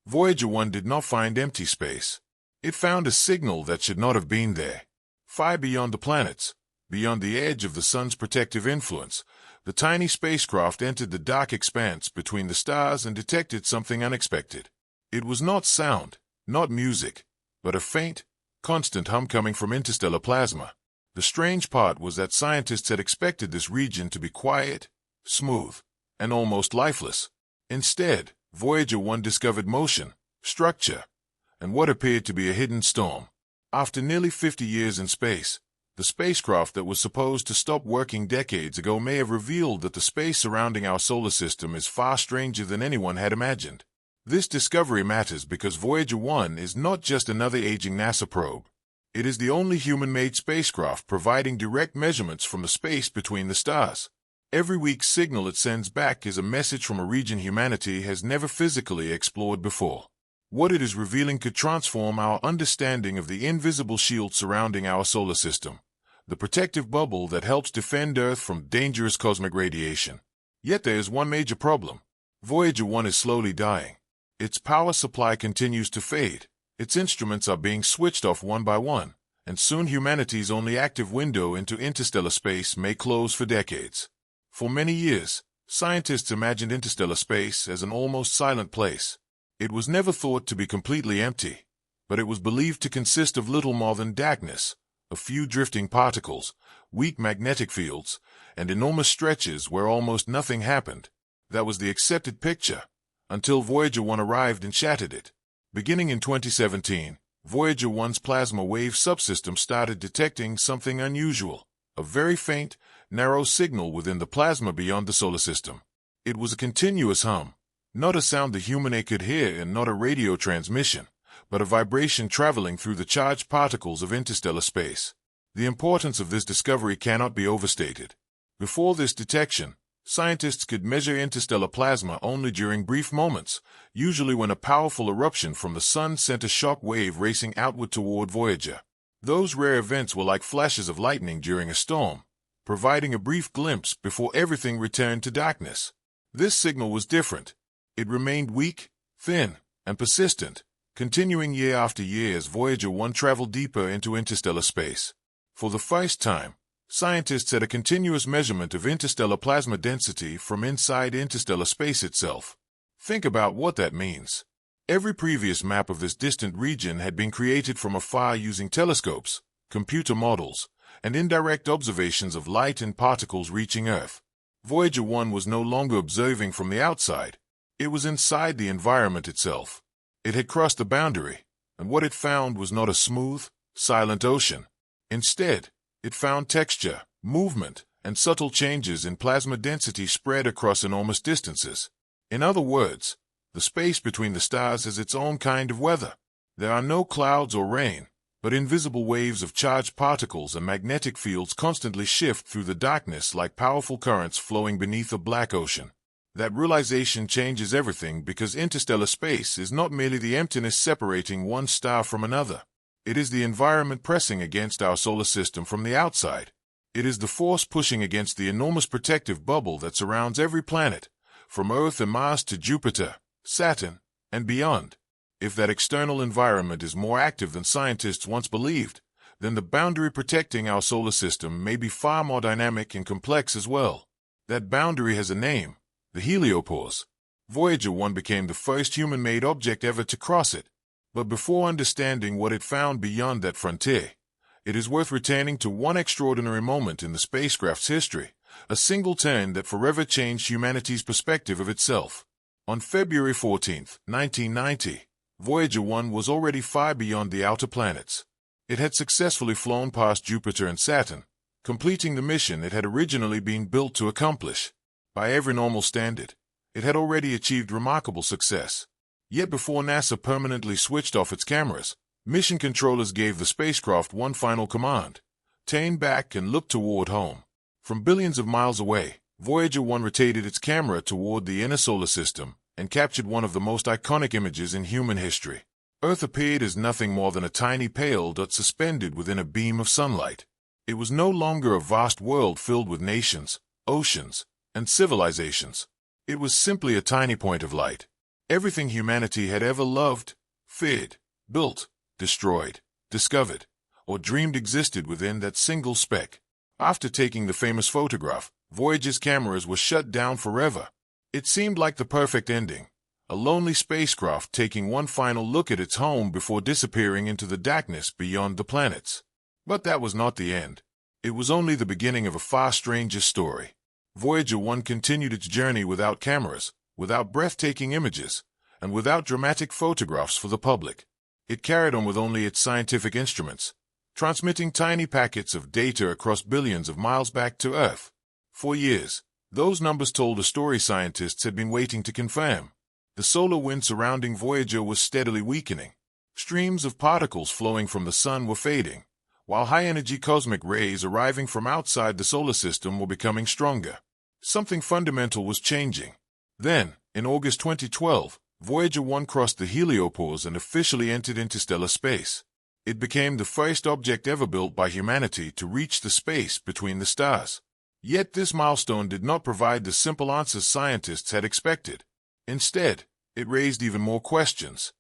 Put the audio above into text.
Voyager 1 did not find empty space. It found a signal that should not have been there. Far beyond the planets, beyond the edge of the sun's protective influence, the tiny spacecraft entered the dark expanse between the stars and detected something unexpected. It was not sound, not music, but a faint, constant hum coming from interstellar plasma. The strange part was that scientists had expected this region to be quiet, smooth, and almost lifeless. Instead, Voyager 1 discovered motion, structure, and what appeared to be a hidden storm. After nearly 50 years in space, the spacecraft that was supposed to stop working decades ago may have revealed that the space surrounding our solar system is far stranger than anyone had imagined. This discovery matters because Voyager 1 is not just another aging NASA probe. It is the only human-made spacecraft providing direct measurements from the space between the stars. Every week's signal it sends back is a message from a region humanity has never physically explored before. What it is revealing could transform our understanding of the invisible shield surrounding our solar system, the protective bubble that helps defend Earth from dangerous cosmic radiation. Yet there is one major problem. Voyager 1 is slowly dying. Its power supply continues to fade. Its instruments are being switched off one by one, and soon humanity's only active window into interstellar space may close for decades. For many years, scientists imagined interstellar space as an almost silent place. It was never thought to be completely empty, but it was believed to consist of little more than darkness, a few drifting particles, weak magnetic fields, and enormous stretches where almost nothing happened. That was the accepted picture, until Voyager 1 arrived and shattered it. Beginning in 2017, Voyager 1's plasma wave subsystem started detecting something unusual, a very faint, narrow signal within the plasma beyond the solar system. It was a continuous hum, not a sound the human ear could hear and not a radio transmission, but a vibration traveling through the charged particles of interstellar space. The importance of this discovery cannot be overstated. Before this detection, scientists could measure interstellar plasma only during brief moments, usually when a powerful eruption from the sun sent a shock wave racing outward toward Voyager. Those rare events were like flashes of lightning during a storm, providing a brief glimpse before everything returned to darkness. This signal was different. It remained weak, thin, and persistent, continuing year after year as Voyager 1 traveled deeper into interstellar space. For the first time, scientists had a continuous measurement of interstellar plasma density from inside interstellar space itself. Think about what that means. Every previous map of this distant region had been created from afar using telescopes, computer models, and indirect observations of light and particles reaching Earth. Voyager 1 was no longer observing from the outside. It was inside the environment itself. It had crossed the boundary, and what it found was not a smooth, silent ocean. Instead, it found texture, movement, and subtle changes in plasma density spread across enormous distances. In other words, the space between the stars has its own kind of weather. There are no clouds or rain, but invisible waves of charged particles and magnetic fields constantly shift through the darkness like powerful currents flowing beneath a black ocean. That realization changes everything because interstellar space is not merely the emptiness separating one star from another. It is the environment pressing against our solar system from the outside. It is the force pushing against the enormous protective bubble that surrounds every planet, from Earth and Mars to Jupiter, Saturn, and beyond. If that external environment is more active than scientists once believed, then the boundary protecting our solar system may be far more dynamic and complex as well. That boundary has a name. The heliopause. Voyager 1 became the first human-made object ever to cross it. But before understanding what it found beyond that frontier, it is worth returning to one extraordinary moment in the spacecraft's history, a single turn that forever changed humanity's perspective of itself. On February 14, 1990, Voyager 1 was already far beyond the outer planets. It had successfully flown past Jupiter and Saturn, completing the mission it had originally been built to accomplish. By every normal standard, it had already achieved remarkable success. Yet before NASA permanently switched off its cameras, mission controllers gave the spacecraft one final command: turn back and look toward home. From billions of miles away, Voyager 1 rotated its camera toward the inner solar system and captured one of the most iconic images in human history. Earth appeared as nothing more than a tiny pale dot suspended within a beam of sunlight. It was no longer a vast world filled with nations, oceans, and civilizations. It was simply a tiny point of light. Everything humanity had ever loved, feared, built, destroyed, discovered, or dreamed existed within that single speck. After taking the famous photograph, Voyager's cameras were shut down forever. It seemed like the perfect ending, a lonely spacecraft taking one final look at its home before disappearing into the darkness beyond the planets. But that was not the end. It was only the beginning of a far stranger story. Voyager 1 continued its journey without cameras, without breathtaking images, and without dramatic photographs for the public. It carried on with only its scientific instruments, transmitting tiny packets of data across billions of miles back to Earth. For years, those numbers told a story scientists had been waiting to confirm. The solar wind surrounding Voyager was steadily weakening. Streams of particles flowing from the sun were fading, while high-energy cosmic rays arriving from outside the solar system were becoming stronger. Something fundamental was changing. Then, in August 2012, Voyager 1 crossed the heliopause and officially entered interstellar space. It became the first object ever built by humanity to reach the space between the stars. Yet this milestone did not provide the simple answers scientists had expected. Instead, it raised even more questions.